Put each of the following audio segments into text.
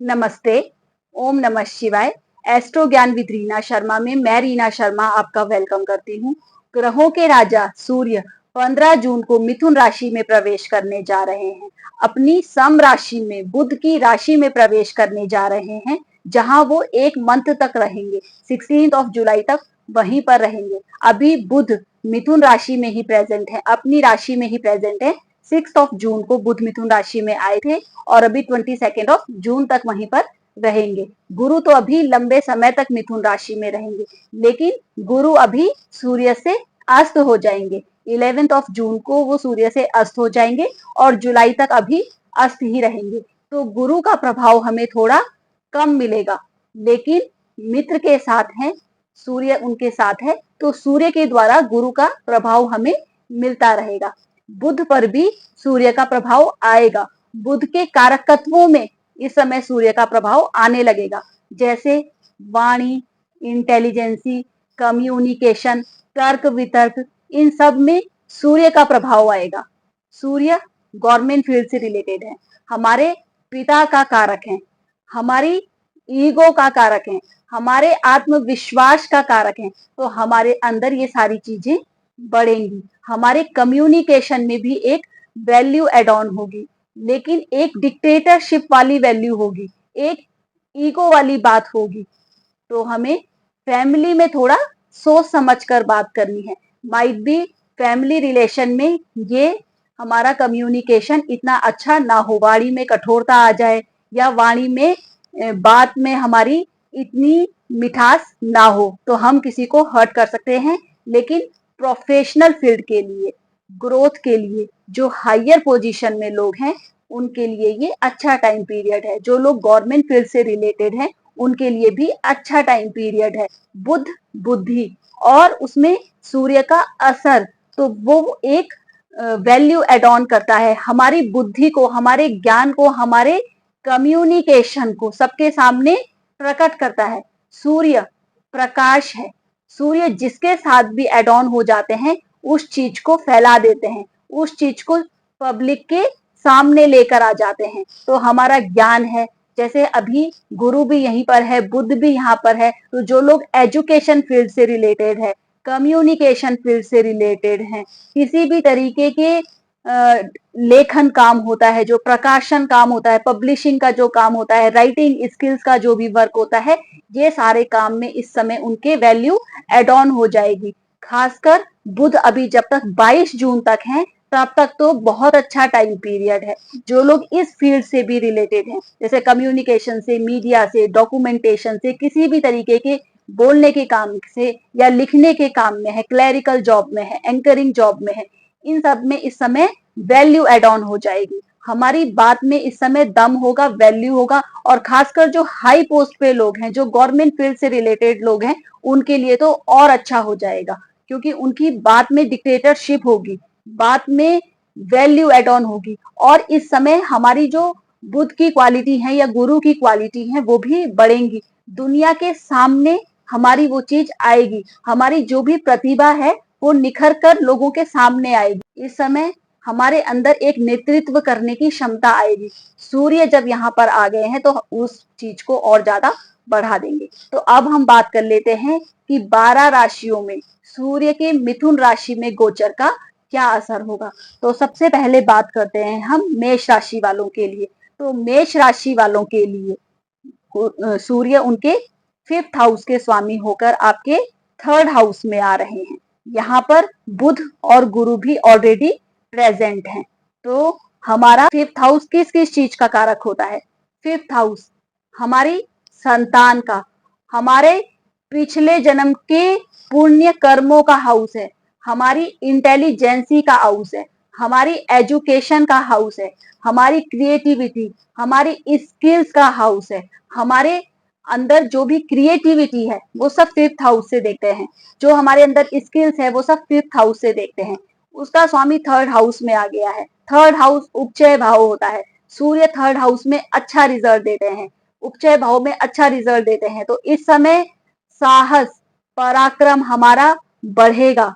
नमस्ते, ओम नमः शिवाय। एस्ट्रो ज्ञान विद रीना शर्मा में मैं रीना शर्मा आपका वेलकम करती हूँ। ग्रहों के राजा सूर्य 15 जून को मिथुन राशि में प्रवेश करने जा रहे हैं। अपनी सम राशि में बुध की राशि में प्रवेश करने जा रहे हैं, जहां वो एक मंथ तक रहेंगे। 16 जुलाई तक वहीं पर रहेंगे। अभी बुध मिथुन राशि में ही प्रेजेंट है, अपनी राशि में ही प्रेजेंट है। 6 जून को बुध मिथुन राशि में आए थे और अभी 22 जून तक वहीं पर रहेंगे। गुरु तो अभी लंबे समय तक मिथुन राशि में रहेंगे, लेकिन गुरु अभी सूर्य से अस्त हो जाएंगे। 11 जून को वो सूर्य से अस्त हो जाएंगे और जुलाई तक अभी अस्त ही रहेंगे। तो गुरु का प्रभाव हमें थोड़ा कम मिलेगा, लेकिन मित्र के साथ है, सूर्य उनके साथ है, तो सूर्य के द्वारा गुरु का प्रभाव हमें मिलता रहेगा। बुध पर भी सूर्य का प्रभाव आएगा। बुध के कारकत्वों में इस समय सूर्य का प्रभाव आने लगेगा, जैसे वाणी, इंटेलिजेंसी, कम्युनिकेशन, तर्क वितर्क, इन सब में सूर्य का प्रभाव आएगा। सूर्य गवर्नमेंट फील्ड से रिलेटेड है, हमारे पिता का कारक है, हमारी ईगो का कारक है, हमारे आत्मविश्वास का कारक है। तो हमारे अंदर ये सारी चीजें बढ़ेंगी। हमारे कम्युनिकेशन में भी एक वैल्यू एड ऑन होगी, लेकिन एक डिक्टेटरशिप वाली वैल्यू होगी, एक ईगो वाली बात होगी। तो हमें फैमिली में थोड़ा सोच समझ कर बात करनी है। माइट बी फैमिली रिलेशन में ये हमारा कम्युनिकेशन इतना अच्छा ना हो, वाणी में कठोरता आ जाए या वाणी में बात में हमारी इतनी मिठास ना हो, तो हम किसी को हर्ट कर सकते हैं। लेकिन प्रोफेशनल फील्ड के लिए, ग्रोथ के लिए, जो हायर पोजीशन में लोग हैं, उनके लिए ये अच्छा टाइम पीरियड है। जो लोग गवर्नमेंट फील्ड से रिलेटेड हैं, उनके लिए भी अच्छा टाइम पीरियड है। बुध बुद्धि और उसमें सूर्य का असर, तो वो एक वैल्यू एड ऑन करता है हमारी बुद्धि को, हमारे ज्ञान को, हमारे कम्युनिकेशन को सबके सामने प्रकट करता है। सूर्य प्रकाश है। सूर्य जिसके साथ भी एड ऑन हो जाते हैं, उस चीज को फैला देते हैं, उस चीज को पब्लिक के सामने लेकर आ जाते हैं। तो हमारा ज्ञान है, जैसे अभी गुरु भी यहीं पर है, बुध भी यहाँ पर है, तो जो लोग एजुकेशन फील्ड से रिलेटेड है, कम्युनिकेशन फील्ड से रिलेटेड हैं, किसी भी तरीके के लेखन काम होता है, जो प्रकाशन काम होता है, पब्लिशिंग का जो काम होता है, राइटिंग स्किल्स का जो भी वर्क होता है, ये सारे काम में इस समय उनके वैल्यू एड ऑन हो जाएगी। खासकर बुध अभी जब तक 22 जून तक है, तब तक तो बहुत अच्छा टाइम पीरियड है। जो लोग इस फील्ड से भी रिलेटेड हैं, जैसे कम्युनिकेशन से, मीडिया से, डॉक्यूमेंटेशन से, किसी भी तरीके के बोलने के काम से या लिखने के काम में है, क्लरिकल जॉब में है, एंकरिंग जॉब में है, इन सब में इस समय वैल्यू एड ऑन हो जाएगी। हमारी बात में इस समय दम होगा, वैल्यू होगा। और खासकर जो हाई पोस्ट पे लोग हैं, जो गवर्नमेंट फील्ड से रिलेटेड लोग हैं, उनके लिए तो और अच्छा हो जाएगा, क्योंकि उनकी बात में डिक्टेटरशिप होगी, बात में वैल्यू एड ऑन होगी। और इस समय हमारी जो बुध की क्वालिटी है या गुरु की क्वालिटी है, वो भी बढ़ेंगी। दुनिया के सामने हमारी वो चीज आएगी, हमारी जो भी प्रतिभा है वो निखर कर लोगों के सामने आएगी। इस समय हमारे अंदर एक नेतृत्व करने की क्षमता आएगी। सूर्य जब यहाँ पर आ गए हैं, तो उस चीज को और ज्यादा बढ़ा देंगे। तो अब हम बात कर लेते हैं कि 12 राशियों में सूर्य के मिथुन राशि में गोचर का क्या असर होगा। तो सबसे पहले बात करते हैं हम मेष राशि वालों के लिए। तो मेष राशि वालों के लिए सूर्य उनके 5th हाउस के स्वामी होकर आपके 3rd हाउस में आ रहे हैं। यहाँ पर बुध और गुरु भी ऑलरेडी प्रेजेंट हैं। तो हमारा 5th हाउस किस किस चीज का कारक होता है? 5th हाउस हमारी संतान का, हमारे पिछले जन्म के पुण्य कर्मों का हाउस है, हमारी इंटेलिजेंसी का हाउस है, हमारी एजुकेशन का हाउस है, हमारी क्रिएटिविटी, हमारी स्किल्स का हाउस है। हमारे अंदर जो भी क्रिएटिविटी है वो सब 5th हाउस से देखते हैं, जो हमारे अंदर स्किल्स है वो सब 5th हाउस से देखते हैं। उसका स्वामी 3rd हाउस में आ गया है। 3rd हाउस उपचय भाव होता है। सूर्य 3rd हाउस में अच्छा रिजल्ट देते हैं, उपचय भाव में अच्छा रिजल्ट देते हैं। तो इस समय साहस, पराक्रम हमारा बढ़ेगा,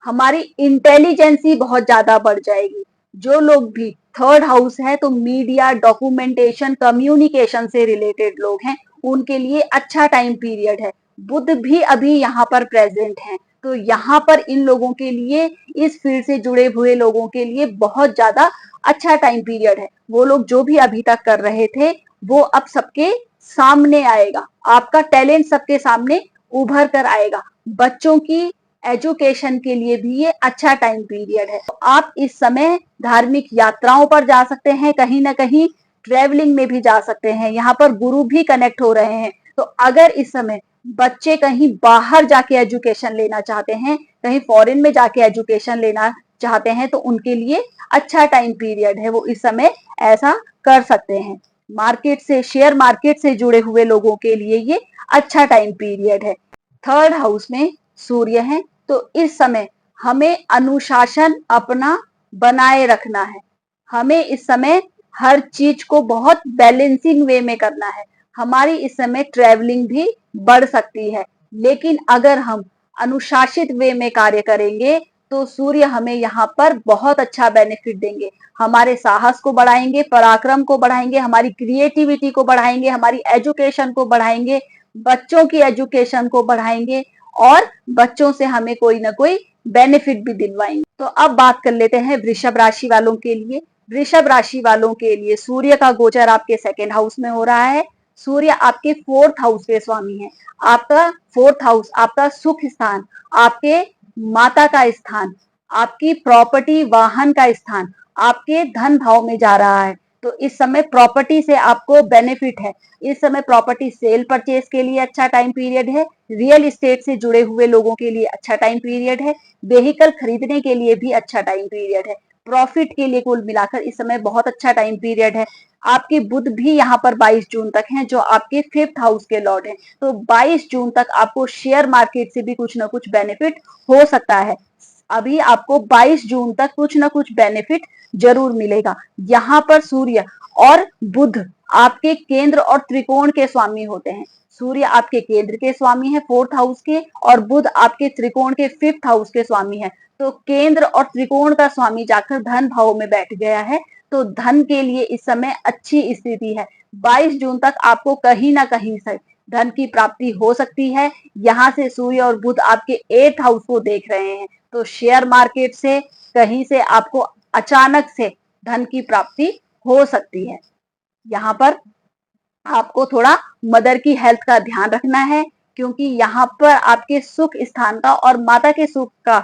हमारी इंटेलिजेंसी बहुत ज्यादा बढ़ जाएगी। जो लोग भी थर्ड हाउस है तो मीडिया, डॉक्यूमेंटेशन, कम्युनिकेशन से रिलेटेड लोग हैं, उनके लिए अच्छा टाइम पीरियड है। बुध भी अभी यहाँ पर प्रेजेंट है, तो यहाँ पर इन लोगों के लिए, इस फील्ड से जुड़े हुए लोगों के लिए बहुत ज्यादा अच्छा टाइम पीरियड है। वो लोग जो भी अभी तक कर रहे थे वो अब सबके सामने आएगा, आपका टैलेंट सबके सामने उभर कर आएगा। बच्चों की एजुकेशन के लिए भी ये अच्छा टाइम पीरियड है। तो आप इस समय धार्मिक यात्राओं पर जा सकते हैं, कहीं ना कहीं ट्रेवलिंग में भी जा सकते हैं। यहाँ पर गुरु भी कनेक्ट हो रहे हैं, तो अगर इस समय बच्चे कहीं बाहर जाके एजुकेशन लेना चाहते हैं, कहीं फॉरेन में जाके एजुकेशन लेना चाहते हैं, तो उनके लिए अच्छा टाइम पीरियड है, वो इस समय ऐसा कर सकते हैं। मार्केट से, शेयर मार्केट से जुड़े हुए लोगों के लिए ये अच्छा टाइम पीरियड है। थर्ड हाउस में सूर्य है, तो इस समय हमें अनुशासन अपना बनाए रखना है। हमें इस समय हर चीज को बहुत बैलेंसिंग वे में करना है। हमारी इस समय ट्रैवलिंग भी बढ़ सकती है, लेकिन अगर हम अनुशासित वे में कार्य करेंगे तो सूर्य हमें यहाँ पर बहुत अच्छा बेनिफिट देंगे। हमारे साहस को बढ़ाएंगे, पराक्रम को बढ़ाएंगे, हमारी क्रिएटिविटी को बढ़ाएंगे, हमारी एजुकेशन को बढ़ाएंगे, बच्चों की एजुकेशन को बढ़ाएंगे और बच्चों से हमें कोई ना कोई बेनिफिट भी दिलवाएंगे। तो अब बात कर लेते हैं वृषभ राशि वालों के लिए। वृषभ राशि वालों के लिए सूर्य का गोचर आपके सेकेंड हाउस में हो रहा है। सूर्य आपके फोर्थ हाउस के स्वामी है। आपका फोर्थ हाउस आपका सुख स्थान, आपके माता का स्थान, आपकी प्रॉपर्टी, वाहन का स्थान, आपके धन भाव में जा रहा है। तो इस समय प्रॉपर्टी से आपको बेनिफिट है। इस समय प्रॉपर्टी सेल परचेज के लिए अच्छा टाइम पीरियड है। रियल एस्टेट से जुड़े हुए लोगों के लिए अच्छा टाइम पीरियड है। व्हीकल खरीदने के लिए भी अच्छा टाइम पीरियड है। प्रॉफिट के लिए कुल मिलाकर इस समय बहुत अच्छा टाइम पीरियड है। आपके बुध भी यहाँ पर 22 जून तक हैं, जो आपके फिफ्थ हाउस के लॉर्ड हैं। तो 22 जून तक आपको शेयर मार्केट से भी कुछ ना कुछ बेनिफिट हो सकता है। अभी आपको 22 जून तक कुछ ना कुछ बेनिफिट जरूर मिलेगा। यहाँ पर सूर्य और बुध आपके केंद्र और त्रिकोण के स्वामी होते हैं। सूर्य आपके केंद्र के स्वामी है, फोर्थ हाउस के, और बुध आपके त्रिकोण के फिफ्थ हाउस के स्वामी है। तो केंद्र और त्रिकोण का स्वामी जाकर धन भाव में बैठ गया है, तो धन के लिए इस समय अच्छी स्थिति है। 22 जून तक आपको कहीं ना कहीं से धन की प्राप्ति हो सकती है। यहाँ से सूर्य और बुध आपके 8th हाउस को देख रहे हैं, तो शेयर मार्केट से कहीं से आपको अचानक से धन की प्राप्ति हो सकती है। यहाँ पर आपको थोड़ा मदर की हेल्थ का ध्यान रखना है, क्योंकि यहाँ पर आपके सुख स्थान का और माता के सुख का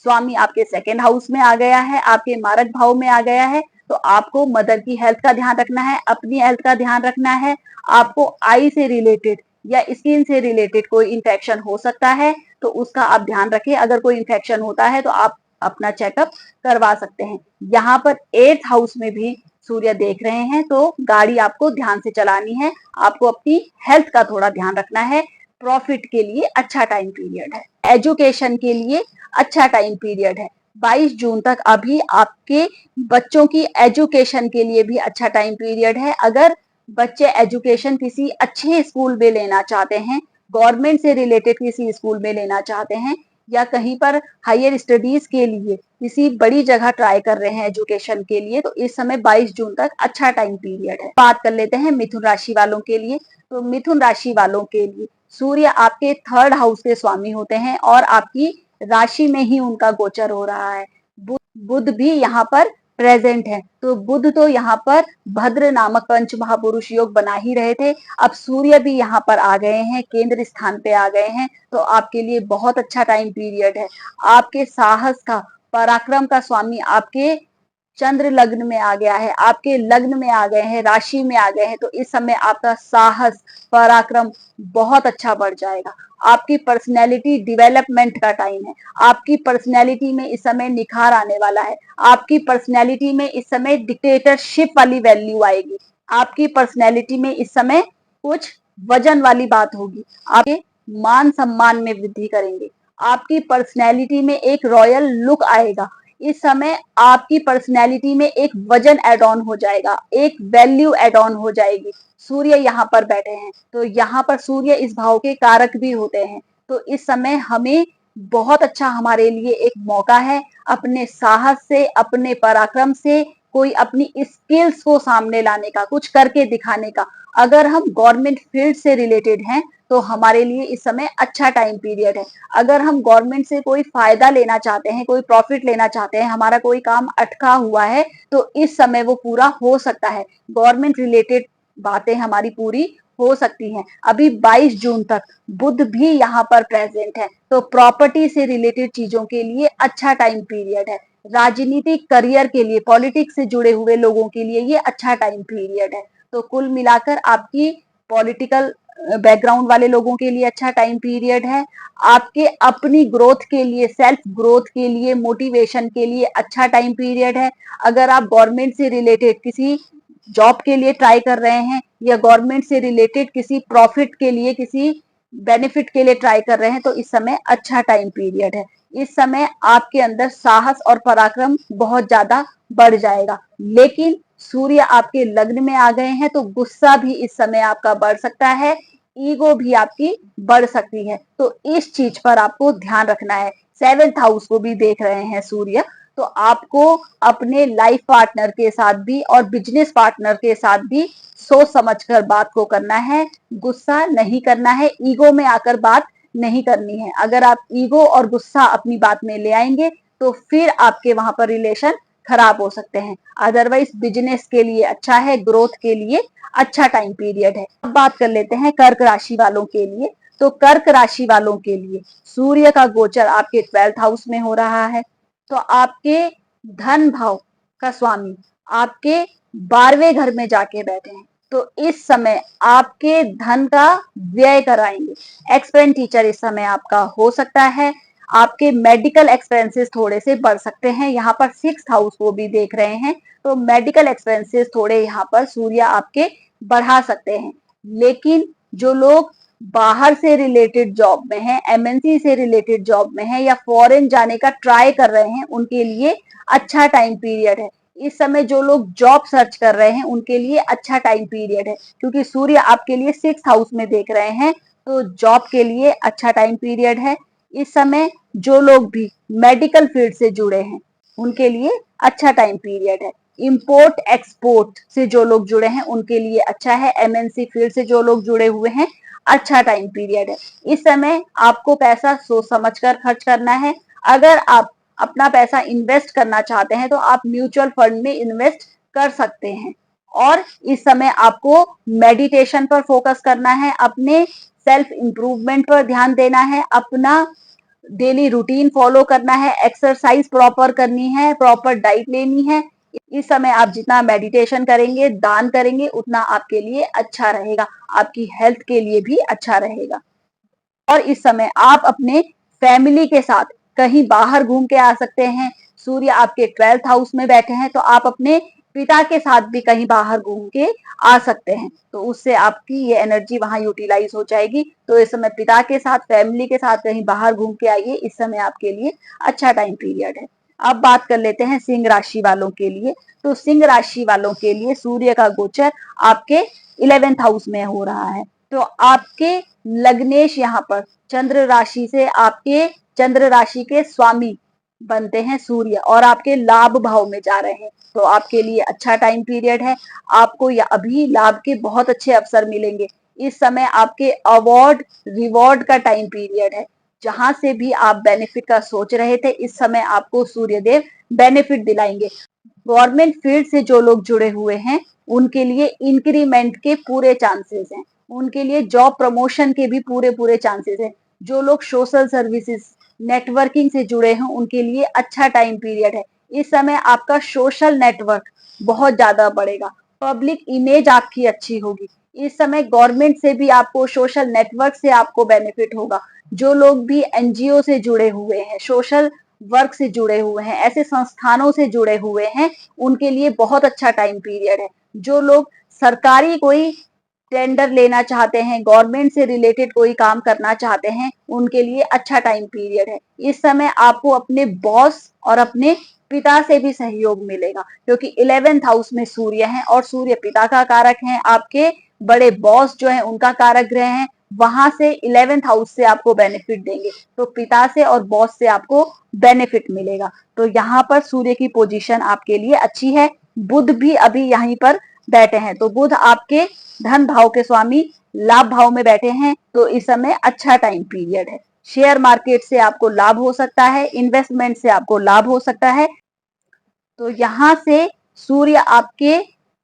स्वामी आपके सेकेंड हाउस में आ गया है, आपके मारक भाव में आ गया है। तो आपको मदर की हेल्थ का ध्यान रखना है, अपनी हेल्थ का ध्यान रखना है। आपको आई से रिलेटेड या स्किन से रिलेटेड कोई इन्फेक्शन हो सकता है, तो उसका आप ध्यान रखें। अगर कोई इन्फेक्शन होता है तो आप अपना चेकअप करवा सकते हैं। यहाँ पर 8th हाउस में भी सूर्य देख रहे हैं, तो गाड़ी आपको ध्यान से चलानी है, आपको अपनी हेल्थ का थोड़ा ध्यान रखना है। प्रॉफिट के लिए अच्छा टाइम पीरियड है, एजुकेशन के लिए अच्छा टाइम पीरियड है। 22 जून तक अभी आपके बच्चों की एजुकेशन के लिए भी अच्छा टाइम पीरियड है। अगर बच्चे एजुकेशन किसी अच्छे स्कूल में लेना चाहते हैं, गवर्नमेंट से रिलेटेड किसी स्कूल में लेना चाहते हैं, या कहीं पर हायर स्टडीज के लिए किसी बड़ी जगह ट्राई कर रहे हैं एजुकेशन के लिए, तो इस समय 22 जून तक अच्छा टाइम पीरियड है। बात कर लेते हैं मिथुन राशि वालों के लिए। तो मिथुन राशि वालों के लिए सूर्य आपके थर्ड हाउस के स्वामी होते हैं और आपकी राशि में ही उनका गोचर हो रहा है। बुध भी यहाँ पर प्रेजेंट है, तो बुध तो यहाँ पर भद्र नामक पंच महापुरुष योग बना ही रहे थे। अब सूर्य भी यहाँ पर आ गए हैं, केंद्र स्थान पे आ गए हैं, तो आपके लिए बहुत अच्छा टाइम पीरियड है। आपके साहस का, पराक्रम का स्वामी आपके चंद्र लग्न में आ गया है, आपके लग्न में आ गए हैं, राशि में आ गए हैं, तो इस समय आपका साहस, पराक्रम बहुत अच्छा बढ़ जाएगा। आपकी पर्सनैलिटी डिवेलपमेंट का टाइम है। आपकी पर्सनैलिटी में इस समय निखार आने वाला है। आपकी पर्सनैलिटी में इस समय डिक्टेटरशिप वाली वैल्यू आएगी। आपकी पर्सनैलिटी में इस समय कुछ वजन वाली बात होगी। आपके मान सम्मान में वृद्धि करेंगे। आपकी पर्सनैलिटी में एक रॉयल लुक आएगा। इस समय आपकी पर्सनैलिटी में एक वजन एड ऑन हो जाएगा, एक वैल्यू एड ऑन हो जाएगी। सूर्य यहाँ पर बैठे हैं, तो यहाँ पर सूर्य इस भाव के कारक भी होते हैं। तो इस समय हमें बहुत अच्छा, हमारे लिए एक मौका है अपने साहस से, अपने पराक्रम से कोई अपनी स्किल्स को सामने लाने का, कुछ करके दिखाने का। अगर हम गवर्नमेंट फील्ड से रिलेटेड हैं तो हमारे लिए इस समय अच्छा टाइम पीरियड है। अगर हम गवर्नमेंट से कोई फायदा लेना चाहते हैं, कोई प्रॉफिट लेना चाहते हैं, हमारा कोई काम अटका हुआ है, तो इस समय वो पूरा हो सकता है। गवर्नमेंट रिलेटेड बातें हमारी पूरी हो सकती हैं। अभी 22 जून तक बुध भी यहाँ पर प्रेजेंट है, तो प्रॉपर्टी से रिलेटेड चीजों के लिए अच्छा टाइम पीरियड है। राजनीतिक करियर के लिए, पॉलिटिक्स से जुड़े हुए लोगों के लिए ये अच्छा टाइम पीरियड है। तो कुल मिलाकर आपकी पॉलिटिकल बैकग्राउंड वाले लोगों के लिए अच्छा टाइम पीरियड है। आपके अपनी ग्रोथ के लिए, सेल्फ ग्रोथ के लिए, मोटिवेशन के लिए अच्छा टाइम पीरियड है। अगर आप गवर्नमेंट से रिलेटेड किसी जॉब के लिए ट्राई कर रहे हैं या गवर्नमेंट से रिलेटेड किसी प्रॉफिट के लिए, किसी बेनिफिट के लिए ट्राई कर रहे हैं, तो इस समय अच्छा टाइम पीरियड है। इस समय आपके अंदर साहस और पराक्रम बहुत ज्यादा बढ़ जाएगा। लेकिन सूर्य आपके लग्न में आ गए हैं तो गुस्सा भी इस समय आपका बढ़ सकता है, ईगो भी आपकी बढ़ सकती है। तो इस चीज पर आपको ध्यान रखना है। 7th हाउस को भी देख रहे हैं सूर्य, तो आपको अपने लाइफ पार्टनर के साथ भी और बिजनेस पार्टनर के साथ भी सोच समझकर बात को करना है। गुस्सा नहीं करना है, ईगो में आकर बात नहीं करनी है। अगर आप ईगो और गुस्सा अपनी बात में ले आएंगे तो फिर आपके वहां पर रिलेशन खराब हो सकते हैं। अदरवाइज बिजनेस के लिए अच्छा है, ग्रोथ के लिए अच्छा टाइम पीरियड है। अब बात कर लेते हैं कर्क राशि वालों के लिए। तो कर्क राशि वालों के लिए सूर्य का गोचर आपके 12th हाउस में हो रहा है, तो आपके धन भाव का स्वामी आपके 12वें घर में जाके बैठे हैं, तो इस समय आपके धन का व्यय कराएंगे। एक्सपेंडिचर इस समय आपका हो सकता है। आपके मेडिकल एक्सपेंसेस थोड़े से बढ़ सकते हैं। यहाँ पर 6th हाउस को भी देख रहे हैं, तो मेडिकल एक्सपेंसेस थोड़े यहाँ पर सूर्य आपके बढ़ा सकते हैं। लेकिन जो लोग बाहर से रिलेटेड जॉब में हैं, एमएनसी से रिलेटेड जॉब में हैं या फॉरेन जाने का ट्राई कर रहे हैं, उनके लिए अच्छा टाइम पीरियड है। इस समय जो लोग जॉब सर्च कर रहे हैं उनके लिए अच्छा टाइम पीरियड है, क्योंकि सूर्य आपके लिए 6th हाउस में देख रहे हैं, तो जॉब के लिए अच्छा टाइम पीरियड है। इस समय जो लोग भी मेडिकल फील्ड से जुड़े हैं उनके लिए अच्छा टाइम पीरियड है। इंपोर्ट एक्सपोर्ट से जो लोग जुड़े हैं उनके लिए अच्छा है। एमएनसी फील्ड से जो लोग जुड़े हुए हैं, अच्छा टाइम पीरियड है। इस समय आपको पैसा सोच समझकर खर्च करना है। अगर आप अपना पैसा इन्वेस्ट करना चाहते हैं तो आप म्यूचुअल फंड में इन्वेस्ट कर सकते हैं। और इस समय आपको मेडिटेशन पर फोकस करना है, अपने सेल्फ इंप्रूवमेंट पर ध्यान देना है, अपना डेली रूटीन फॉलो करना है, एक्सरसाइज प्रॉपर करनी है, प्रॉपर डाइट लेनी है। इस समय आप जितना मेडिटेशन करेंगे, दान करेंगे, उतना आपके लिए अच्छा रहेगा, आपकी हेल्थ के लिए भी अच्छा रहेगा। और इस समय आप अपने फैमिली के साथ कहीं बाहर घूम के आ सकते हैं। सूर्य आपके 12th हाउस में बैठे हैं, तो आप अपने पिता के साथ भी कहीं बाहर घूम के आ सकते हैं, तो उससे आपकी ये एनर्जी वहां यूटिलाइज हो जाएगी। तो इस समय पिता के साथ, फैमिली के साथ कहीं बाहर घूम के आइए, इस समय आपके लिए अच्छा टाइम पीरियड है। अब बात कर लेते हैं सिंह राशि वालों के लिए। तो सिंह राशि वालों के लिए सूर्य का गोचर आपके 11th हाउस में हो रहा है, तो आपके लग्नेश यहाँ पर चंद्र राशि से आपके चंद्र राशि के स्वामी बनते हैं सूर्य, और आपके लाभ भाव में जा रहे हैं, तो आपके लिए अच्छा टाइम पीरियड है। आपको अभी लाभ के बहुत अच्छे अवसर मिलेंगे। इस समय आपके अवार्ड रिवॉर्ड का टाइम पीरियड है। जहां से भी आप बेनिफिट का सोच रहे थे, इस समय आपको सूर्यदेव बेनिफिट दिलाएंगे। गवर्नमेंट फील्ड से जो लोग जुड़े हुए हैं उनके लिए इंक्रीमेंट के पूरे चांसेस हैं, उनके लिए जॉब प्रमोशन के भी पूरे पूरे चांसेस हैं। जो लोग सोशल सर्विसेज, नेटवर्किंग से जुड़े हैं उनके लिए अच्छा टाइम पीरियड है। इस समय आपका सोशल नेटवर्क बहुत ज्यादा बढ़ेगा, पब्लिक इमेज आपकी अच्छी होगी। इस समय गवर्नमेंट से भी आपको, सोशल नेटवर्क से आपको बेनिफिट होगा। जो लोग भी एनजीओ से जुड़े हुए हैं, सोशल वर्क से जुड़े हुए हैं, ऐसे संस्थानों से जुड़े हुए हैं, उनके लिए बहुत अच्छा टाइम पीरियड है। जो लोग सरकारी कोई टेंडर लेना चाहते हैं, गवर्नमेंट से रिलेटेड कोई काम करना चाहते हैं, उनके लिए अच्छा टाइम पीरियड है। इस समय आपको अपने बॉस और अपने पिता से भी सहयोग मिलेगा, क्योंकि 11th हाउस में सूर्य है और सूर्य पिता का कारक है। आपके बड़े बॉस जो है उनका कारक ग्रह है, वहां से 11th हाउस से आपको बेनिफिट देंगे, तो पिता से और बॉस से आपको बेनिफिट मिलेगा। तो यहाँ पर सूर्य की पोजीशन आपके लिए अच्छी है। बुध भी अभी यहीं पर बैठे हैं, तो बुध आपके धन भाव के स्वामी लाभ भाव में बैठे हैं, तो इस समय अच्छा टाइम पीरियड है। शेयर मार्केट से आपको लाभ हो सकता है, इन्वेस्टमेंट से आपको लाभ हो सकता है। तो यहाँ से सूर्य आपके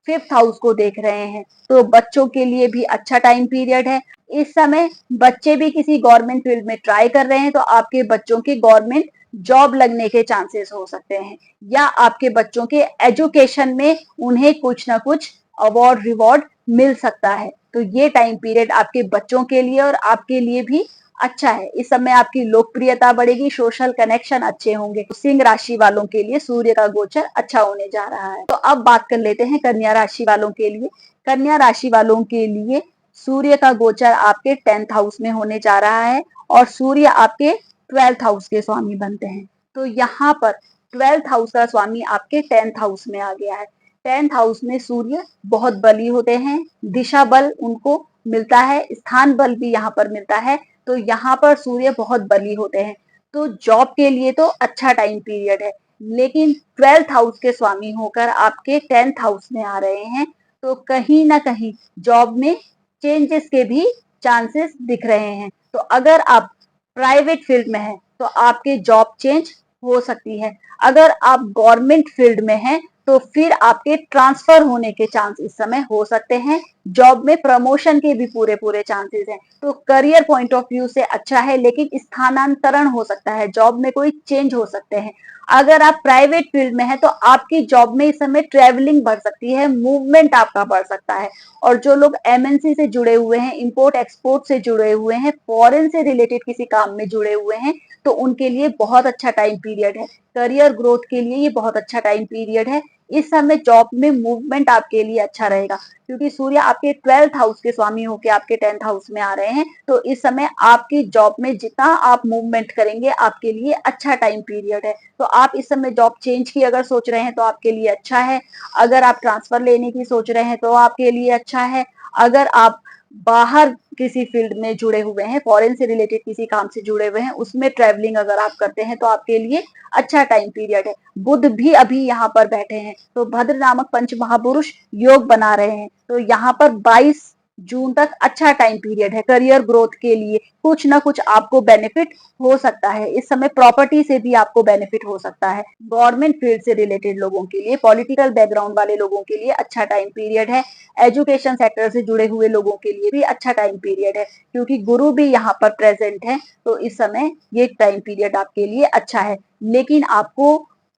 5th हाउस को देख रहे हैं, तो बच्चों के लिए भी अच्छा टाइम पीरियड है। इस समय बच्चे भी किसी गवर्नमेंट फील्ड में ट्राई कर रहे हैं, तो आपके बच्चों की गवर्नमेंट जॉब लगने के चांसेस हो सकते हैं, या आपके बच्चों के एजुकेशन में उन्हें कुछ ना कुछ अवार्ड रिवॉर्ड मिल सकता है। तो ये टाइम पीरियड आपके बच्चों के लिए और आपके लिए भी अच्छा है। इस समय आपकी लोकप्रियता बढ़ेगी, सोशल कनेक्शन अच्छे होंगे। सिंह राशि वालों के लिए सूर्य का गोचर अच्छा होने जा रहा है। तो अब बात कर लेते हैं कन्या राशि वालों के लिए। कन्या राशि वालों के लिए सूर्य का गोचर आपके 10th हाउस में होने जा रहा है और सूर्य आपके 12th हाउस के स्वामी बनते हैं। तो यहाँ पर 12th हाउस का स्वामी आपके 10th हाउस में आ गया है। 10th हाउस में सूर्य बहुत बली होते हैं, दिशा बल उनको मिलता है, स्थान बल भी यहाँ पर मिलता है, तो यहाँ पर सूर्य बहुत बली होते हैं। तो जॉब के लिए तो अच्छा टाइम पीरियड है, लेकिन 12th हाउस के स्वामी होकर आपके 10th हाउस में आ रहे हैं, तो कहीं ना कहीं जॉब में चेंजेस के भी चांसेस दिख रहे हैं। तो अगर आप प्राइवेट फील्ड में हैं तो आपके जॉब चेंज हो सकती है। अगर आप गवर्नमेंट फील्ड में हैं तो फिर आपके ट्रांसफर होने के चांस इस समय हो सकते हैं। जॉब में प्रमोशन के भी पूरे पूरे चांसेस हैं। तो करियर पॉइंट ऑफ व्यू से अच्छा है, लेकिन स्थानांतरण हो सकता है, जॉब में कोई चेंज हो सकते हैं। अगर आप प्राइवेट फील्ड में हैं तो आपकी जॉब में इस समय ट्रेवलिंग बढ़ सकती है, मूवमेंट आपका बढ़ सकता है। और जो लोग एमएनसी से जुड़े हुए हैं, इंपोर्ट एक्सपोर्ट से जुड़े हुए हैं, फॉरेन से रिलेटेड किसी काम में जुड़े हुए हैं, तो उनके लिए बहुत अच्छा टाइम पीरियड है। करियर ग्रोथ के लिए ये बहुत अच्छा टाइम पीरियड है। इस समय जॉब में मूवमेंट आपके लिए अच्छा रहेगा, क्योंकि सूर्य आपके 12th हाउस के स्वामी होकर आपके 10th हाउस में आ रहे हैं। तो इस समय आपकी जॉब में जितना आप मूवमेंट करेंगे आपके लिए अच्छा टाइम पीरियड है। तो आप इस समय जॉब चेंज की अगर सोच रहे हैं तो आपके लिए अच्छा है। अगर आप ट्रांसफर लेने की सोच रहे हैं तो आपके लिए अच्छा है। अगर आप बाहर किसी फील्ड में जुड़े हुए हैं, फॉरेन से रिलेटेड किसी काम से जुड़े हुए हैं, उसमें ट्रेवलिंग अगर आप करते हैं तो आपके लिए अच्छा टाइम पीरियड है। बुध भी अभी यहाँ पर बैठे हैं, तो भद्र नामक पंच महापुरुष योग बना रहे हैं। तो यहाँ पर 22 जून तक अच्छा टाइम पीरियड है करियर ग्रोथ के लिए। कुछ ना कुछ आपको बेनिफिट हो सकता है। इस समय प्रॉपर्टी से भी आपको बेनिफिट हो सकता है। गवर्नमेंट फील्ड से रिलेटेड लोगों के लिए, पॉलिटिकल बैकग्राउंड वाले लोगों के लिए अच्छा टाइम पीरियड है। एजुकेशन सेक्टर से जुड़े हुए लोगों के लिए भी अच्छा टाइम पीरियड है, क्योंकि गुरु भी यहाँ पर प्रेजेंट है। तो इस समय ये टाइम पीरियड आपके लिए अच्छा है, लेकिन आपको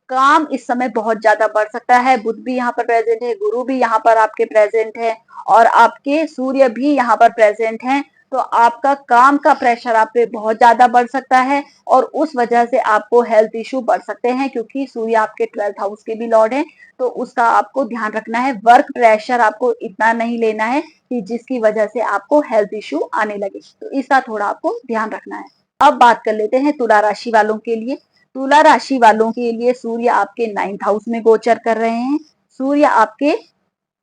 काम इस समय बहुत ज्यादा बढ़ सकता है। बुध भी यहाँ पर प्रेजेंट है, गुरु भी यहाँ पर आपके प्रेजेंट है, और आपके सूर्य भी यहाँ पर प्रेजेंट हैं। तो आपका काम का प्रेशर आप पे बहुत ज्यादा बढ़ सकता है, और उस वजह से आपको हेल्थ इश्यू बढ़ सकते हैं, क्योंकि सूर्य आपके 12th हाउस के भी लॉर्ड हैं। तो उसका आपको ध्यान रखना है। वर्क प्रेशर आपको इतना नहीं लेना है कि जिसकी वजह से आपको हेल्थ इश्यू आने लगे, तो इसका थोड़ा आपको ध्यान रखना है। अब बात कर लेते हैं तुला राशि वालों के लिए। तुला राशि वालों के लिए सूर्य आपके 9th हाउस में गोचर कर रहे हैं। सूर्य आपके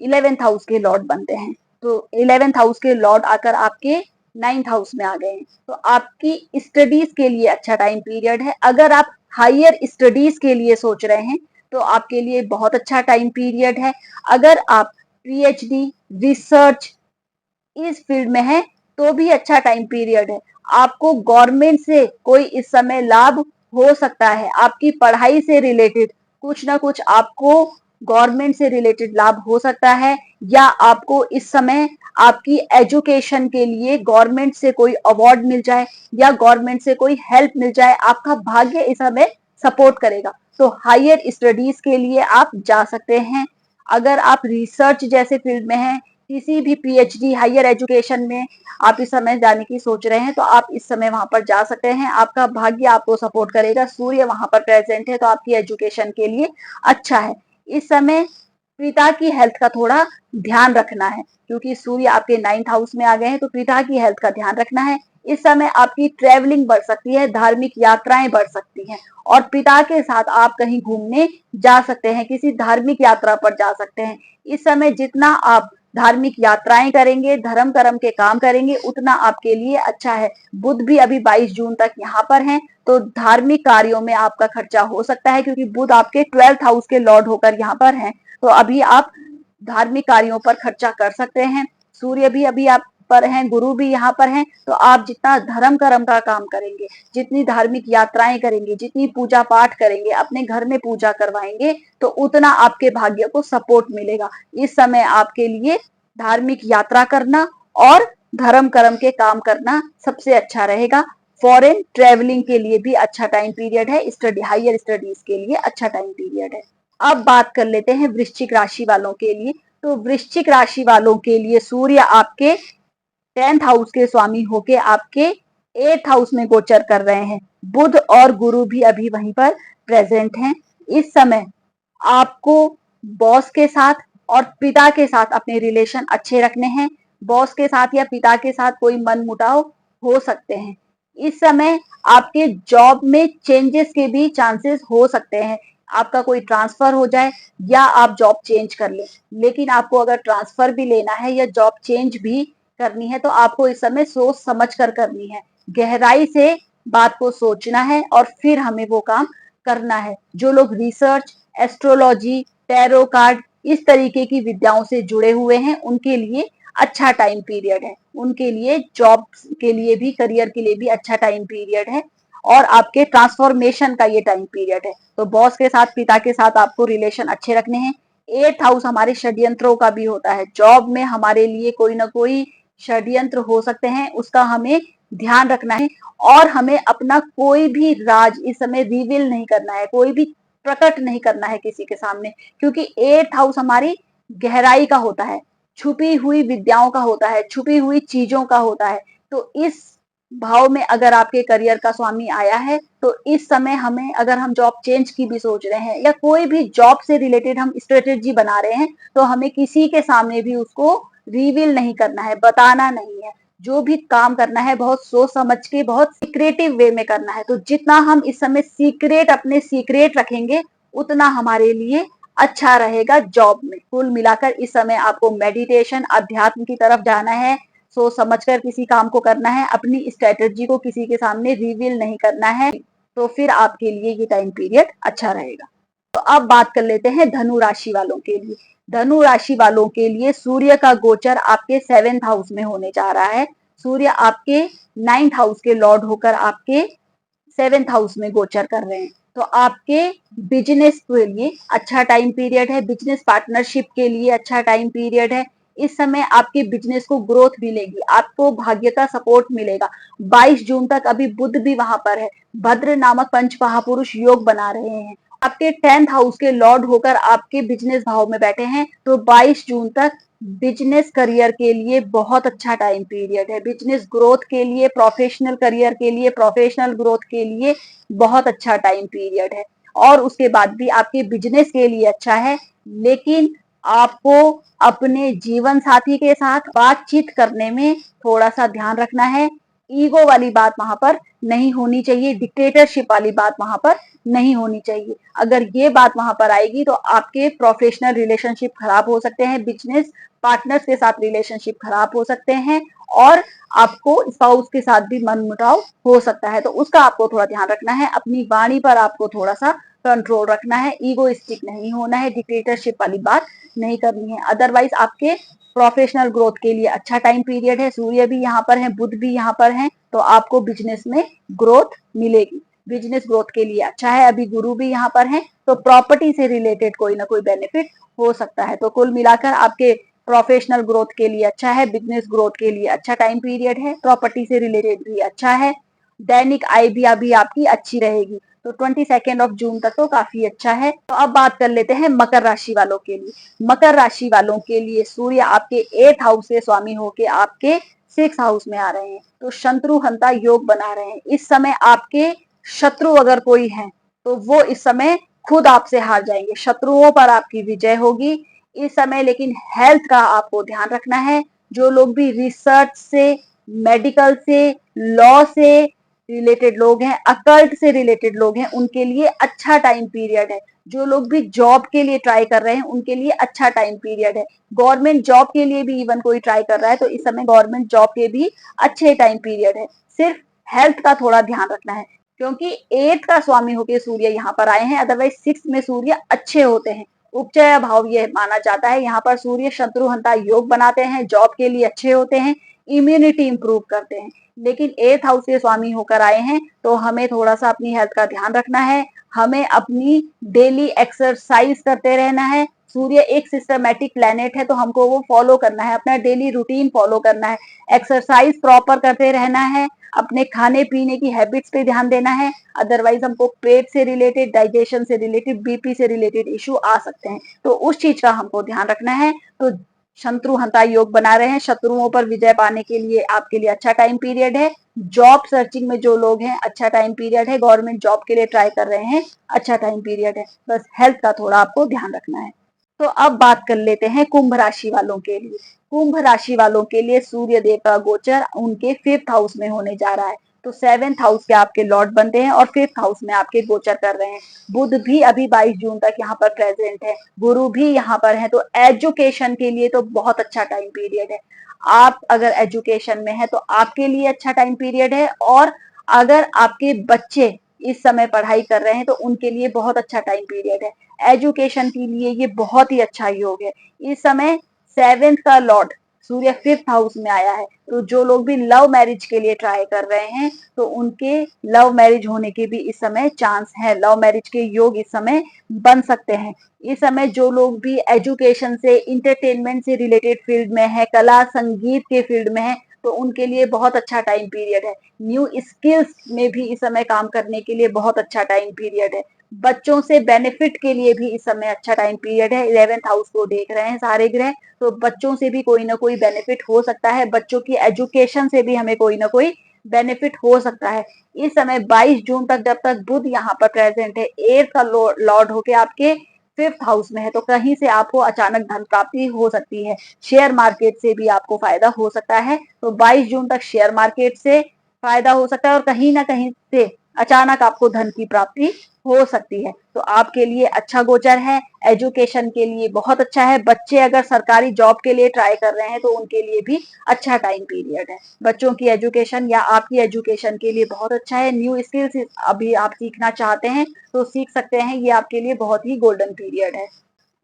11th हाउस के लॉर्ड बनते हैं, तो 11th हाउस के लॉर्ड आकर आपके 9th हाउस में आ गए हैं। तो आपकी स्टडीज के लिए अच्छा टाइम पीरियड है। अगर आप हायर स्टडीज के लिए सोच रहे हैं तो आपके लिए बहुत अच्छा टाइम पीरियड है। अगर आप पीएचडी रिसर्च इस फील्ड में है तो भी अच्छा टाइम पीरियड है। आपको गवर्नमेंट से कोई इस समय लाभ हो सकता है। आपकी पढ़ाई से रिलेटेड कुछ ना कुछ आपको गवर्नमेंट से रिलेटेड लाभ हो सकता है, या आपको इस समय आपकी एजुकेशन के लिए गवर्नमेंट से कोई अवार्ड मिल जाए, या गवर्नमेंट से कोई हेल्प मिल जाए। आपका भाग्य इस समय सपोर्ट करेगा, तो हायर स्टडीज के लिए आप जा सकते हैं। अगर आप रिसर्च जैसे फील्ड में हैं, किसी भी पीएचडी हायर एजुकेशन में आप इस समय जाने की सोच रहे हैं, तो आप इस समय वहां पर जा सकते हैं। आपका भाग्य आपको सपोर्ट करेगा, सूर्य वहां पर प्रेजेंट है, तो आपकी एजुकेशन के लिए अच्छा है। इस समय पिता की हेल्थ का थोड़ा ध्यान रखना है, क्योंकि सूर्य आपके 9th हाउस में आ गए हैं, तो पिता की हेल्थ का ध्यान रखना है। इस समय आपकी ट्रेवलिंग बढ़ सकती है, धार्मिक यात्राएं बढ़ सकती हैं, और पिता के साथ आप कहीं घूमने जा सकते हैं, किसी धार्मिक यात्रा पर जा सकते हैं। इस समय जितना आप धार्मिक यात्राएं करेंगे, धर्म कर्म के काम करेंगे, उतना आपके लिए अच्छा है। बुध भी अभी 22 जून तक यहाँ पर हैं, तो धार्मिक कार्यों में आपका खर्चा हो सकता है, क्योंकि बुध आपके 12th हाउस के लॉर्ड होकर यहाँ पर हैं। तो अभी आप धार्मिक कार्यों पर खर्चा कर सकते हैं। सूर्य भी अभी आप पर हैं, गुरु भी यहाँ पर हैं, तो आप जितना धर्म कर्म का काम करेंगे, जितनी धार्मिक यात्राएं करेंगे, जितनी पूजा पाठ करेंगे, अपने घर में पूजा करवाएंगे, तो उतना आपके भाग्य को सपोर्ट मिलेगा। इस समय आपके लिए धार्मिक यात्रा करना और धर्म कर्म के काम करना सबसे अच्छा रहेगा। फॉरेन ट्रेवलिंग के लिए भी अच्छा टाइम पीरियड है, स्टडी हायर स्टडीज के लिए अच्छा टाइम पीरियड है। अब बात कर लेते हैं वृश्चिक राशि वालों के लिए। तो वृश्चिक राशि वालों के लिए सूर्य आपके 10th हाउस के स्वामी होके आपके 8th हाउस में गोचर कर रहे हैं। बुध और गुरु भी अभी वहीं पर प्रेजेंट हैं। इस समय आपको बॉस के साथ और पिता के साथ अपने रिलेशन अच्छे रखने हैं। बॉस के साथ या पिता के साथ कोई मनमुटाव हो सकते हैं। इस समय आपके जॉब में चेंजेस के भी चांसेस हो सकते हैं। आपका कोई ट्रांसफर हो जाए या आप जॉब चेंज कर लें। लेकिन आपको अगर ट्रांसफर भी लेना है या जॉब चेंज भी करनी है तो आपको इस समय सोच समझ कर करनी है। गहराई से बात को सोचना है और फिर हमें वो काम करना है। जो लोग रिसर्च, एस्ट्रोलॉजी, टैरो कार्ड इस तरीके की विद्याओं से जुड़े हुए हैं उनके लिए अच्छा टाइम पीरियड है। उनके लिए जॉब के लिए भी, करियर के लिए भी अच्छा टाइम पीरियड है और आपके ट्रांसफॉर्मेशन का ये टाइम पीरियड है। तो बॉस के साथ, पिता के साथ आपको रिलेशन अच्छे रखने हैं। 8th हाउस हमारे षड्यंत्रों का भी होता है। जॉब में हमारे लिए कोई ना कोई षड्यंत्र हो सकते हैं, उसका हमें ध्यान रखना है और हमें अपना कोई भी राज इस समय रिवील नहीं करना है, कोई भी प्रकट नहीं करना है किसी के सामने, क्योंकि 8th हाउस हमारी गहराई का होता है, छुपी हुई विद्याओं का होता है, छुपी हुई चीजों का होता है। तो इस भाव में अगर आपके करियर का स्वामी आया है तो इस समय हमें, अगर हम जॉब चेंज की भी सोच रहे हैं या कोई भी जॉब से रिलेटेड हम स्ट्रेटेजी बना रहे हैं, तो हमें किसी के सामने भी उसको रिवील नहीं करना है, बताना नहीं है। जो भी काम करना है बहुत सोच समझ के, बहुत सीक्रेटिव वे में करना है। तो जितना हम इस समय सीक्रेट, अपने सीक्रेट रखेंगे उतना हमारे लिए अच्छा रहेगा जॉब में। कुल मिलाकर इस समय आपको मेडिटेशन, अध्यात्म की तरफ जाना है, सोच समझकर किसी काम को करना है, अपनी स्ट्रेटेजी को किसी के सामने रिवील नहीं करना है। तो फिर आपके लिए ये टाइम पीरियड अच्छा रहेगा। तो अब बात कर लेते हैं धनु राशि वालों के लिए। धनु राशि वालों के लिए सूर्य का गोचर आपके 7th हाउस में होने जा रहा है। सूर्य आपके 9th हाउस के लॉर्ड होकर आपके 7th हाउस में गोचर कर रहे हैं। तो आपके बिजनेस के लिए अच्छा टाइम पीरियड है, बिजनेस पार्टनरशिप के लिए अच्छा टाइम पीरियड है। इस समय आपके बिजनेस को ग्रोथ मिलेगी, आपको भाग्य का सपोर्ट मिलेगा। 22 जून तक अभी बुध भी वहां पर है, भद्र नामक पंच महापुरुष योग बना रहे हैं। आपके 10th हाउस के लॉर्ड होकर आपके बिजनेस भाव में बैठे हैं। तो 22 जून तक बिजनेस करियर के लिए बहुत अच्छा टाइम पीरियड है। बिजनेस ग्रोथ के लिए, प्रोफेशनल करियर के लिए, प्रोफेशनल ग्रोथ के लिए बहुत अच्छा टाइम पीरियड है। और उसके बाद भी आपके बिजनेस के लिए अच्छा है, लेकिन आपको अपने जीवन साथी के साथ बातचीत करने में थोड़ा सा ध्यान रखना है। ईगो वाली बात वहां पर नहीं होनी चाहिए, डिक्टेटरशिप वाली बात वहां पर नहीं होनी चाहिए। अगर ये बात वहां पर आएगी तो आपके प्रोफेशनल रिलेशनशिप खराब हो सकते हैं, बिजनेस पार्टनर्स के साथ रिलेशनशिप खराब हो सकते हैं और आपको स्पाउस के साथ भी मनमुटाव हो सकता है। तो उसका आपको थोड़ा ध्यान रखना है। अपनी वाणी पर आपको थोड़ा सा कंट्रोल रखना है, ईगोइस्टिक नहीं होना है, डिक्टेटरशिप वाली बात नहीं करनी है। अदरवाइज आपके प्रोफेशनल ग्रोथ के लिए अच्छा टाइम पीरियड है। सूर्य भी यहाँ पर है, बुध भी यहाँ पर है, तो आपको बिजनेस में ग्रोथ मिलेगी, बिजनेस ग्रोथ के लिए अच्छा है। अभी गुरु भी यहाँ पर है, तो प्रॉपर्टी से रिलेटेड कोई ना कोई बेनिफिट हो सकता है। तो कुल मिलाकर आपके प्रोफेशनल ग्रोथ के लिए अच्छा है, बिजनेस ग्रोथ के लिए अच्छा टाइम पीरियड है, प्रॉपर्टी से रिलेटेड भी अच्छा है। दैनिक आय भी अभी आपकी अच्छी रहेगी। तो 22 जून तक तो काफी अच्छा है। तो अब बात कर लेते हैं मकर राशि वालों के लिए। मकर राशि वालों के लिए सूर्य आपके 8th हाउस से स्वामी होके आपके 6th हाउस में आ रहे हैं, तो शत्रु हंता योग बना रहे हैं। इस समय आपके शत्रु अगर कोई है तो वो इस समय खुद आपसे हार जाएंगे, शत्रुओं पर आपकी विजय होगी इस समय। लेकिन हेल्थ का आपको ध्यान रखना है। जो लोग भी रिसर्च से, मेडिकल से, लॉ से रिलेटेड लोग हैं, अकल्ट से रिलेटेड लोग हैं, उनके लिए अच्छा टाइम पीरियड है। जो लोग भी जॉब के लिए ट्राई कर रहे हैं उनके लिए अच्छा टाइम पीरियड है। गवर्नमेंट जॉब के लिए भी इवन कोई ट्राई कर रहा है तो इस समय गवर्नमेंट जॉब के भी अच्छे टाइम पीरियड है। सिर्फ हेल्थ का थोड़ा ध्यान रखना है, क्योंकि 8th का स्वामी होके सूर्य यहाँ पर आए हैं। अदरवाइज 6th में सूर्य अच्छे होते हैं, उपचय भाव ये माना जाता है। यहाँ पर सूर्य शत्रुहंता योग बनाते हैं, जॉब के लिए अच्छे होते हैं, इम्यूनिटी इंप्रूव करते हैं। लेकिन 8th हाउस के स्वामी होकर आए हैं तो हमें थोड़ा सा अपनी हेल्थ का ध्यान रखना है, हमें अपनी डेली एक्सरसाइज करते रहना है। सूर्य एक सिस्टमैटिक प्लेनेट है तो हमको वो फॉलो करना है, अपना डेली रूटीन फॉलो करना है, एक्सरसाइज प्रॉपर करते रहना है, अपने खाने पीने की हैबिट्स पे ध्यान देना है। अदरवाइज हमको पेट से रिलेटेड, डाइजेशन से रिलेटेड, बीपी से रिलेटेड इशू आ सकते हैं, तो उस चीज का हमको ध्यान रखना है। तो शत्रुहंता योग बना रहे हैं, शत्रुओं पर विजय पाने के लिए आपके लिए अच्छा टाइम पीरियड है। जॉब सर्चिंग में जो लोग हैं अच्छा टाइम पीरियड है, गवर्नमेंट जॉब के लिए ट्राई कर रहे हैं अच्छा टाइम पीरियड है। बस हेल्थ का थोड़ा आपको ध्यान रखना है। तो अब बात कर लेते हैं कुंभ राशि वालों के लिए। कुंभ राशि वालों के लिए सूर्य देव का गोचर उनके 5th हाउस में होने जा रहा है। तो 7th हाउस के आपके लॉर्ड बनते हैं और 5th हाउस में आपके गोचर कर रहे हैं। बुध भी अभी 22 जून तक यहाँ पर प्रेजेंट है, गुरु भी यहाँ पर है। तो एजुकेशन के लिए तो बहुत अच्छा टाइम पीरियड है। आप अगर एजुकेशन में है तो आपके लिए अच्छा टाइम पीरियड है, और अगर आपके बच्चे इस समय पढ़ाई कर रहे हैं तो उनके लिए बहुत अच्छा टाइम पीरियड है। एजुकेशन के लिए ये बहुत ही अच्छा योग है। इस समय 7th का लॉर्ड सूर्य 5th हाउस में आया है, तो जो लोग भी लव मैरिज के लिए ट्राई कर रहे हैं तो उनके लव मैरिज होने के भी इस समय चांस है, लव मैरिज के योग इस समय बन सकते हैं। इस समय जो लोग भी एजुकेशन से, इंटरटेनमेंट से रिलेटेड फील्ड में है, कला संगीत के फील्ड में है, तो उनके लिए बहुत अच्छा टाइम पीरियड है। न्यू स्किल्स में भी इस समय काम करने के लिए बहुत अच्छा टाइम पीरियड है। बच्चों से बेनिफिट के लिए भी इस समय अच्छा टाइम पीरियड है। 11th हाउस को देख रहे हैं सारे ग्रह, तो बच्चों से भी कोई ना कोई बेनिफिट हो सकता है, बच्चों की एजुकेशन से भी हमें कोई ना कोई बेनिफिट हो सकता है। इस समय 22 जून तक जब तक बुध यहाँ पर प्रेजेंट है, 8th का लॉर्ड होके आपके 5th हाउस में है, तो कहीं से आपको अचानक धन प्राप्ति हो सकती है। शेयर मार्केट से भी आपको फायदा हो सकता है। तो 22 जून तक शेयर मार्केट से फायदा हो सकता है और कहीं ना कहीं से अचानक आपको धन की प्राप्ति हो सकती है। तो आपके लिए अच्छा गोचर है, एजुकेशन के लिए बहुत अच्छा है। बच्चे अगर सरकारी जॉब के लिए ट्राई कर रहे हैं तो उनके लिए भी अच्छा टाइम पीरियड है। बच्चों की एजुकेशन या आपकी एजुकेशन के लिए बहुत अच्छा है। न्यू स्किल्स अभी आप सीखना चाहते हैं तो सीख सकते हैं, ये आपके लिए बहुत ही गोल्डन पीरियड है।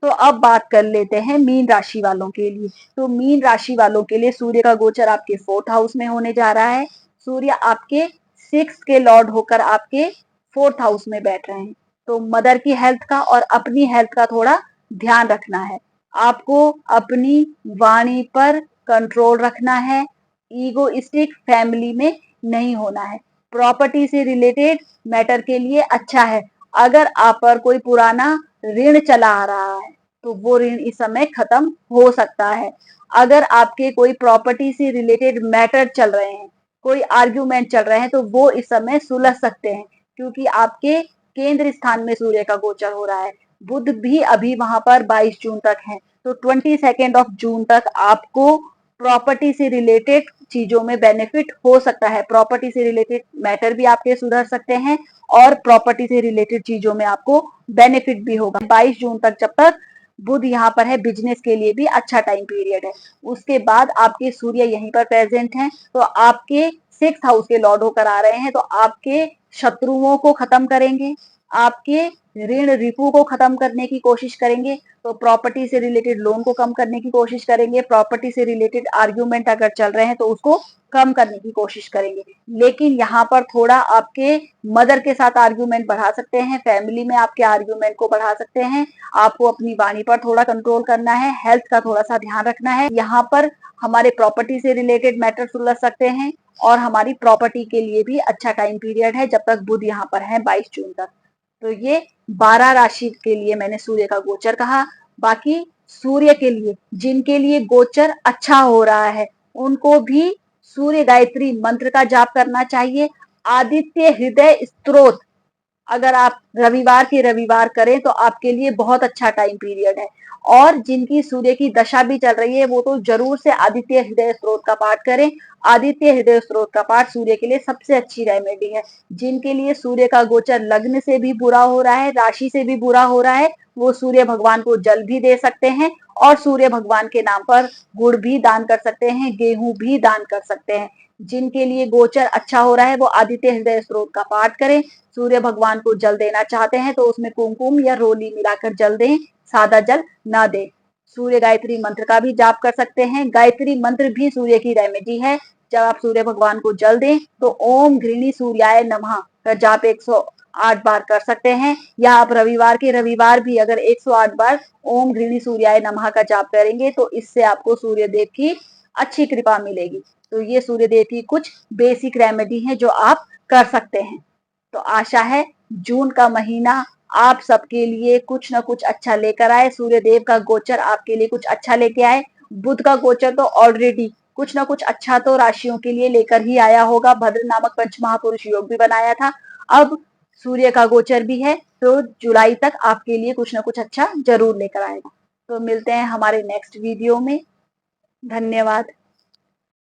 तो अब बात कर लेते हैं मीन राशि वालों के लिए। तो मीन राशि वालों के लिए सूर्य का गोचर आपके 4th हाउस में होने जा रहा है। सूर्य आपके 6th के लॉर्ड होकर आपके 4th हाउस में बैठ रहे हैं। तो मदर की हेल्थ का और अपनी हेल्थ का थोड़ा ध्यान रखना है। आपको अपनी वाणी पर कंट्रोल रखना है, ईगोइस्टिक फैमिली में नहीं होना है। प्रॉपर्टी से रिलेटेड मैटर के लिए अच्छा है। अगर आप पर कोई पुराना ऋण चला आ रहा है तो वो ऋण इस समय खत्म हो सकता है। अगर आपके कोई प्रॉपर्टी से रिलेटेड मैटर चल रहे हैं, कोई आर्ग्यूमेंट चल रहे हैं, तो वो इस समय सुलझ सकते हैं, क्योंकि आपके केंद्र स्थान में सूर्य का गोचर हो रहा है। बुध भी अभी वहां पर 22 जून तक है, तो 22 ऑफ जून तक आपको प्रॉपर्टी से रिलेटेड चीजों में बेनिफिट हो सकता है। प्रॉपर्टी से रिलेटेड मैटर भी आपके सुधर सकते हैं और प्रॉपर्टी से रिलेटेड चीजों में आपको बेनिफिट भी होगा। 22 जून तक जब तक बुध यहाँ पर है, बिजनेस के लिए भी अच्छा टाइम पीरियड है। उसके बाद आपके सूर्य यहीं पर प्रेजेंट हैं, तो आपके 6th हाउस के लॉर्ड होकर आ रहे हैं, तो आपके शत्रुओं को खत्म करेंगे, आपके ऋण रिपू को खत्म करने की कोशिश करेंगे। तो प्रॉपर्टी से रिलेटेड लोन को कम करने की कोशिश करेंगे, प्रॉपर्टी से रिलेटेड आर्ग्यूमेंट अगर चल रहे हैं तो उसको कम करने की कोशिश करेंगे। लेकिन यहाँ पर थोड़ा आपके मदर के साथ आर्ग्यूमेंट बढ़ा सकते हैं, फैमिली में आपके आर्ग्यूमेंट को बढ़ा सकते हैं। आपको अपनी वाणी पर थोड़ा कंट्रोल करना है, हेल्थ का थोड़ा सा ध्यान रखना है। यहाँ पर हमारे प्रॉपर्टी से रिलेटेड मैटर सुलझ सकते हैं और हमारी प्रॉपर्टी के लिए भी अच्छा टाइम पीरियड है जब तक बुध यहाँ पर है 22 जून तक। तो ये 12 राशि के लिए मैंने सूर्य का गोचर कहा। बाकी सूर्य के लिए जिनके लिए गोचर अच्छा हो रहा है उनको भी सूर्य गायत्री मंत्र का जाप करना चाहिए। आदित्य हृदय स्तोत्र अगर आप रविवार के रविवार करें तो आपके लिए बहुत अच्छा टाइम पीरियड है। और जिनकी सूर्य की दशा भी चल रही है वो तो जरूर से आदित्य हृदय स्तोत्र का पाठ करें। आदित्य हृदय स्तोत्र का पाठ सूर्य के लिए सबसे अच्छी रेमेडी है। जिनके लिए सूर्य का गोचर लग्न से भी बुरा हो रहा है, राशि से भी बुरा हो रहा है, वो सूर्य भगवान को जल भी दे सकते हैं और सूर्य भगवान के नाम पर गुड़ भी दान कर सकते हैं, गेहूं भी दान कर सकते हैं। जिनके लिए गोचर अच्छा हो रहा है वो आदित्य हृदय स्तोत्र का पाठ करें। सूर्य भगवान को जल देना चाहते हैं तो उसमें कुमकुम या रोली मिलाकर जल दें। सादा जल न दे। सूर्य गायत्री मंत्र का भी जाप कर सकते हैं। गायत्री मंत्र भी सूर्य की रेमेडी है। जब आप सूर्य भगवान को जल दें तो ओम घृणी सूर्याय नमः का जाप 108 बार कर सकते हैं, या आप रविवार के रविवार भी अगर 108 बार ओम घृणी सूर्याय नमः का जाप करेंगे तो इससे आपको सूर्य देव की अच्छी कृपा मिलेगी। तो ये सूर्य देव की कुछ बेसिक रेमेडी है जो आप कर सकते हैं। तो आशा है जून का महीना आप सबके लिए कुछ ना कुछ अच्छा लेकर आए, सूर्य देव का गोचर आपके लिए कुछ अच्छा लेके आए। बुध का गोचर तो ऑलरेडी कुछ ना कुछ अच्छा तो राशियों के लिए लेकर ही आया होगा। भद्र नामक पंच महापुरुष योग भी बनाया था। अब सूर्य का गोचर भी है तो जुलाई तक आपके लिए कुछ ना कुछ अच्छा जरूर लेकर आएगा। तो मिलते हैं हमारे नेक्स्ट वीडियो में। धन्यवाद।